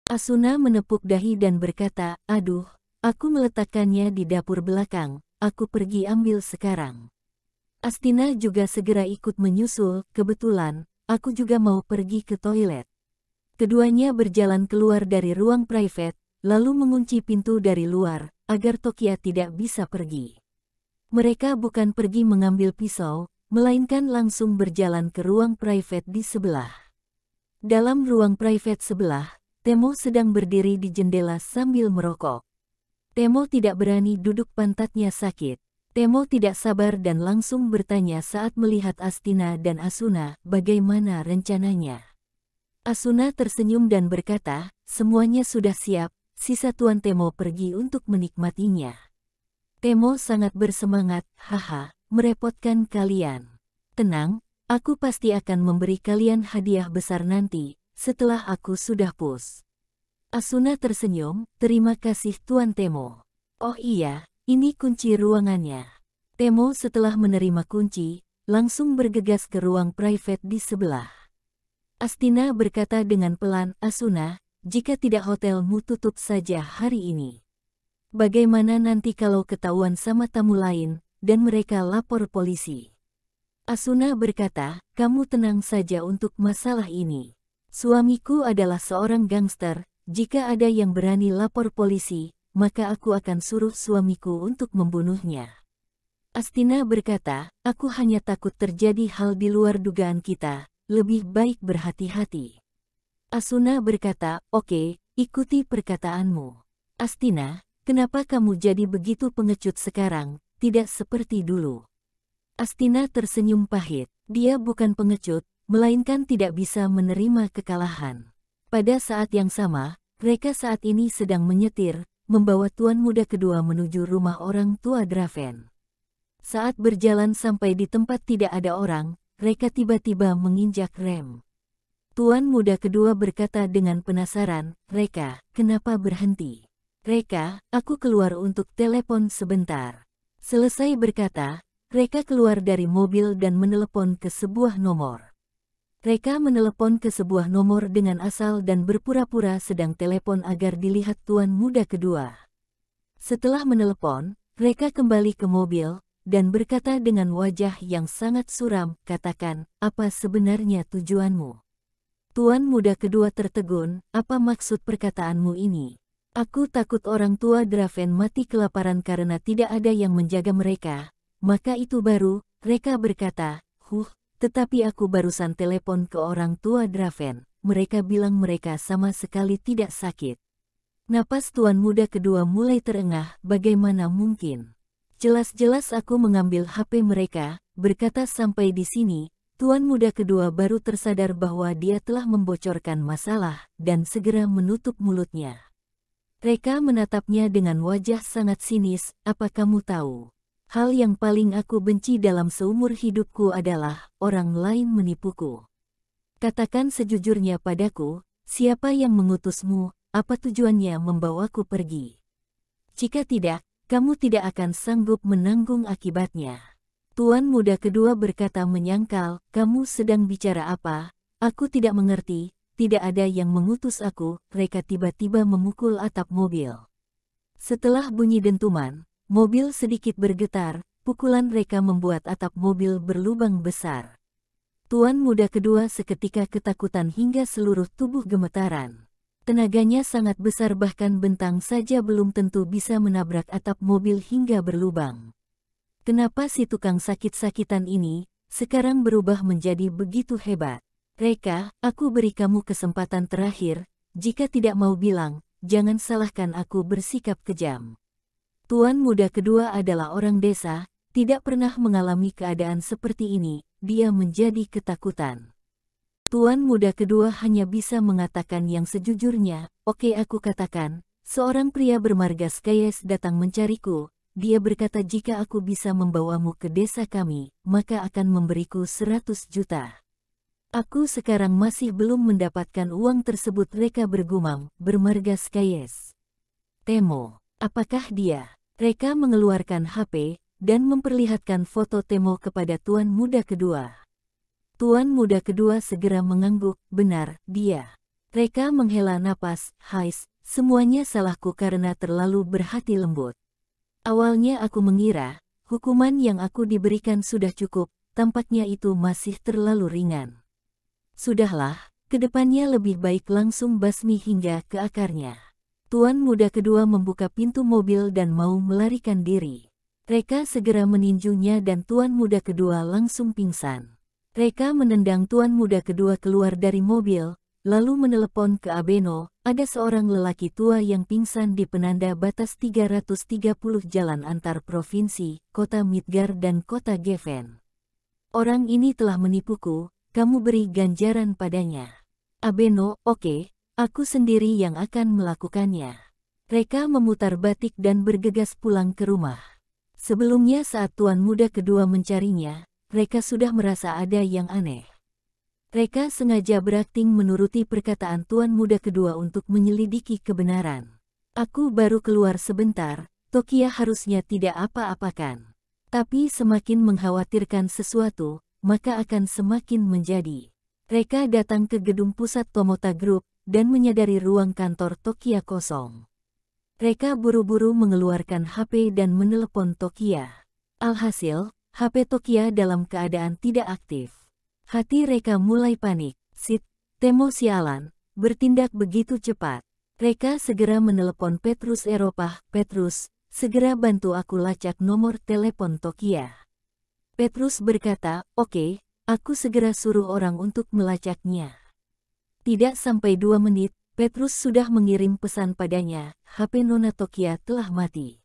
Asuna menepuk dahi dan berkata, aduh, aku meletakkannya di dapur belakang, aku pergi ambil sekarang. Astina juga segera ikut menyusul, kebetulan, aku juga mau pergi ke toilet. Keduanya berjalan keluar dari ruang private, lalu mengunci pintu dari luar, agar Tokia tidak bisa pergi. Mereka bukan pergi mengambil pisau, melainkan langsung berjalan ke ruang private di sebelah. Dalam ruang private sebelah, Temo sedang berdiri di jendela sambil merokok. Temo tidak berani duduk, pantatnya sakit. Temo tidak sabar dan langsung bertanya saat melihat Astina dan Asuna, bagaimana rencananya. Asuna tersenyum dan berkata, semuanya sudah siap, sisa Tuan Temo pergi untuk menikmatinya. Temo sangat bersemangat, haha, merepotkan kalian. Tenang, aku pasti akan memberi kalian hadiah besar nanti, setelah aku sudah puas. Asuna tersenyum, terima kasih Tuan Temo. Oh iya, ini kunci ruangannya. Temo setelah menerima kunci, langsung bergegas ke ruang private di sebelah. Astina berkata dengan pelan, Asuna, jika tidak hotelmu tutup saja hari ini. Bagaimana nanti kalau ketahuan sama tamu lain, dan mereka lapor polisi? Asuna berkata, kamu tenang saja untuk masalah ini. Suamiku adalah seorang gangster, jika ada yang berani lapor polisi, maka aku akan suruh suamiku untuk membunuhnya. Astina berkata, aku hanya takut terjadi hal di luar dugaan kita, lebih baik berhati-hati. Asuna berkata, oke, ikuti perkataanmu. Astina, kenapa kamu jadi begitu pengecut sekarang, tidak seperti dulu? Astina tersenyum pahit, dia bukan pengecut, melainkan tidak bisa menerima kekalahan. Pada saat yang sama, mereka saat ini sedang menyetir, membawa tuan muda kedua menuju rumah orang tua Draven. Saat berjalan sampai di tempat tidak ada orang, mereka tiba-tiba menginjak rem. Tuan muda kedua berkata dengan penasaran, Reka, kenapa berhenti? Reka, aku keluar untuk telepon sebentar. Selesai berkata, Reka keluar dari mobil dan menelepon ke sebuah nomor. Reka menelepon ke sebuah nomor dengan asal dan berpura-pura sedang telepon agar dilihat tuan muda kedua. Setelah menelepon, Reka kembali ke mobil, dan berkata dengan wajah yang sangat suram, katakan, apa sebenarnya tujuanmu? Tuan muda kedua tertegun, apa maksud perkataanmu ini? Aku takut orang tua Draven mati kelaparan karena tidak ada yang menjaga mereka. Maka itu baru, Reka berkata, tetapi aku barusan telepon ke orang tua Draven, mereka bilang mereka sama sekali tidak sakit. Napas tuan muda kedua mulai terengah, bagaimana mungkin? Jelas-jelas aku mengambil HP mereka, berkata sampai di sini, tuan muda kedua baru tersadar bahwa dia telah membocorkan masalah, dan segera menutup mulutnya. Reka menatapnya dengan wajah sangat sinis, apa kamu tahu? Hal yang paling aku benci dalam seumur hidupku adalah orang lain menipuku. Katakan sejujurnya padaku, siapa yang mengutusmu, apa tujuannya membawaku pergi? Jika tidak, kamu tidak akan sanggup menanggung akibatnya. Tuan muda kedua berkata menyangkal, kamu sedang bicara apa? Aku tidak mengerti, tidak ada yang mengutus aku. Reka tiba-tiba memukul atap mobil. Setelah bunyi dentuman, mobil sedikit bergetar, pukulan Reka membuat atap mobil berlubang besar. Tuan muda kedua seketika ketakutan hingga seluruh tubuh gemetaran. Tenaganya sangat besar, bahkan bentang saja belum tentu bisa menabrak atap mobil hingga berlubang. Kenapa si tukang sakit-sakitan ini sekarang berubah menjadi begitu hebat? Reka, aku beri kamu kesempatan terakhir, jika tidak mau bilang, jangan salahkan aku bersikap kejam. Tuan muda kedua adalah orang desa, tidak pernah mengalami keadaan seperti ini, dia menjadi ketakutan. Tuan muda kedua hanya bisa mengatakan yang sejujurnya, oke aku katakan, seorang pria bermarga Skyes datang mencariku, dia berkata jika aku bisa membawamu ke desa kami, maka akan memberiku 100 juta. Aku sekarang masih belum mendapatkan uang tersebut. Reka bergumam, bermarga Skyes. Temo, apakah dia? Reka mengeluarkan HP, dan memperlihatkan foto Temo kepada tuan muda kedua. Tuan muda kedua segera mengangguk, benar, dia. Reka menghela napas, hais, semuanya salahku karena terlalu berhati lembut. Awalnya aku mengira, hukuman yang aku diberikan sudah cukup, tampaknya itu masih terlalu ringan. Sudahlah, kedepannya lebih baik langsung basmi hingga ke akarnya. Tuan muda kedua membuka pintu mobil dan mau melarikan diri. Reka segera meninjunya dan tuan muda kedua langsung pingsan. Reka menendang tuan muda kedua keluar dari mobil, lalu menelepon ke Abeno, ada seorang lelaki tua yang pingsan di penanda batas 330 jalan antar provinsi, kota Midgar dan kota Geven. Orang ini telah menipuku, kamu beri ganjaran padanya. Abeno, oke, aku sendiri yang akan melakukannya. Reka memutar batik dan bergegas pulang ke rumah. Sebelumnya saat tuan muda kedua mencarinya, Reka sudah merasa ada yang aneh. Reka sengaja berakting menuruti perkataan tuan muda kedua untuk menyelidiki kebenaran. Aku baru keluar sebentar, Tokia harusnya tidak apa-apakan. Tapi semakin mengkhawatirkan sesuatu, maka akan semakin menjadi. Reka datang ke gedung pusat Tomota Group, dan menyadari ruang kantor Tokia kosong. Reka buru-buru mengeluarkan HP dan menelepon Tokia. Alhasil, HP Tokia dalam keadaan tidak aktif. Hati Reka mulai panik. Sit, Temo sialan, bertindak begitu cepat. Reka segera menelepon Petrus Eropah. Petrus, segera bantu aku lacak nomor telepon Tokia. Petrus berkata, oke, aku segera suruh orang untuk melacaknya. Tidak sampai 2 menit, Petrus sudah mengirim pesan padanya, HP Nona Tokia telah mati.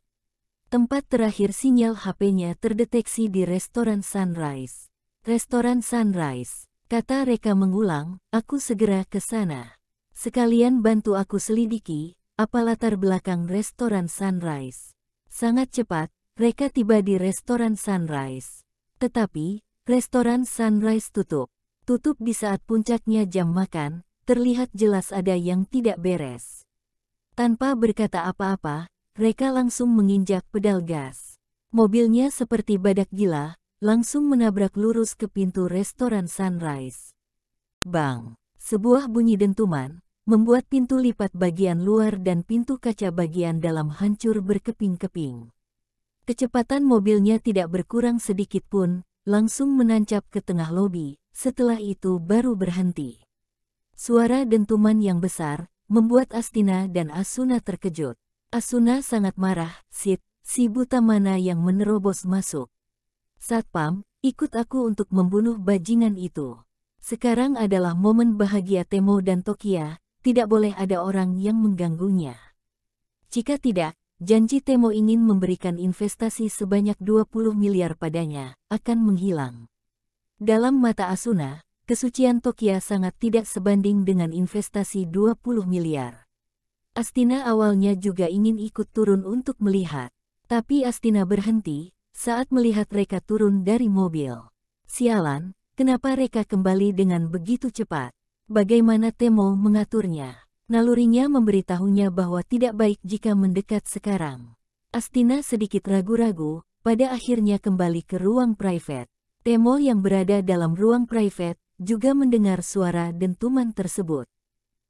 Tempat terakhir sinyal HP-nya terdeteksi di restoran Sunrise. Restoran Sunrise, kata Reka mengulang, aku segera ke sana. Sekalian bantu aku selidiki, apa latar belakang restoran Sunrise. Sangat cepat, Reka tiba di restoran Sunrise. Tetapi, restoran Sunrise tutup. Tutup di saat puncaknya jam makan, terlihat jelas ada yang tidak beres. Tanpa berkata apa-apa, Reka langsung menginjak pedal gas. Mobilnya seperti badak gila, langsung menabrak lurus ke pintu restoran Sunrise. Bang! Sebuah bunyi dentuman, membuat pintu lipat bagian luar dan pintu kaca bagian dalam hancur berkeping-keping. Kecepatan mobilnya tidak berkurang sedikit pun, langsung menancap ke tengah lobi, setelah itu baru berhenti. Suara dentuman yang besar, membuat Astina dan Asuna terkejut. Asuna sangat marah, Sit, si buta mana yang menerobos masuk. Satpam, ikut aku untuk membunuh bajingan itu. Sekarang adalah momen bahagia Temo dan Tokia, tidak boleh ada orang yang mengganggunya. Jika tidak, janji Temo ingin memberikan investasi sebanyak 20 miliar padanya, akan menghilang. Dalam mata Asuna, kesucian Tokia sangat tidak sebanding dengan investasi 20 miliar. Astina awalnya juga ingin ikut turun untuk melihat, tapi Astina berhenti saat melihat Reka turun dari mobil. Sialan, kenapa Reka kembali dengan begitu cepat? Bagaimana Temo mengaturnya? Nalurinya memberitahunya bahwa tidak baik jika mendekat sekarang. Astina sedikit ragu-ragu, pada akhirnya kembali ke ruang private. Temo yang berada dalam ruang private, juga mendengar suara dentuman tersebut.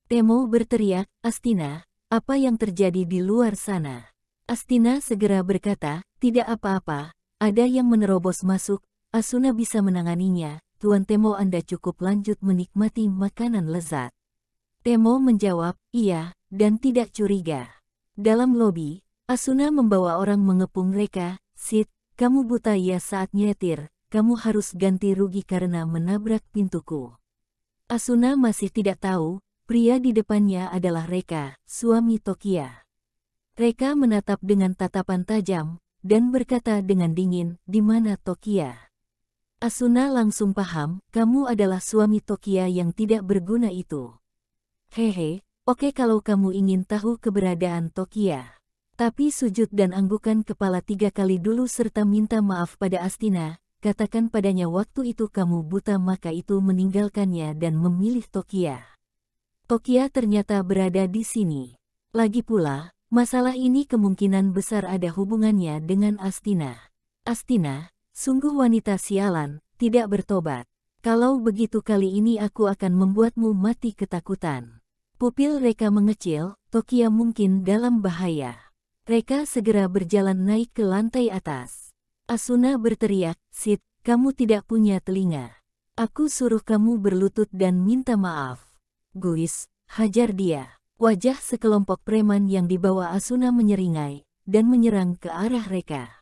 Temo berteriak, Astina, apa yang terjadi di luar sana? Astina segera berkata, tidak apa-apa, ada yang menerobos masuk, Asuna bisa menanganinya, Tuan Temo Anda cukup lanjut menikmati makanan lezat. Temo menjawab, iya, dan tidak curiga. Dalam lobi, Asuna membawa orang mengepung Reka, Sit, kamu buta ya saat nyetir, kamu harus ganti rugi karena menabrak pintuku. Asuna masih tidak tahu, pria di depannya adalah Reka, suami Tokia. Reka menatap dengan tatapan tajam, dan berkata dengan dingin, di mana Tokia? Asuna langsung paham, kamu adalah suami Tokia yang tidak berguna itu. Hehe, oke kalau kamu ingin tahu keberadaan Tokia. Tapi sujud dan anggukan kepala 3 kali dulu serta minta maaf pada Astina, katakan padanya waktu itu kamu buta maka itu meninggalkannya dan memilih Tokia. Tokia ternyata berada di sini. Lagi pula, masalah ini kemungkinan besar ada hubungannya dengan Astina. Astina, sungguh wanita sialan, tidak bertobat. Kalau begitu kali ini aku akan membuatmu mati ketakutan. Pupil Reka mengecil, Tokia mungkin dalam bahaya. Reka segera berjalan naik ke lantai atas. Asuna berteriak, "Sid, kamu tidak punya telinga. Aku suruh kamu berlutut dan minta maaf." "Guis, hajar dia." Wajah sekelompok preman yang dibawa Asuna menyeringai dan menyerang ke arah Reka.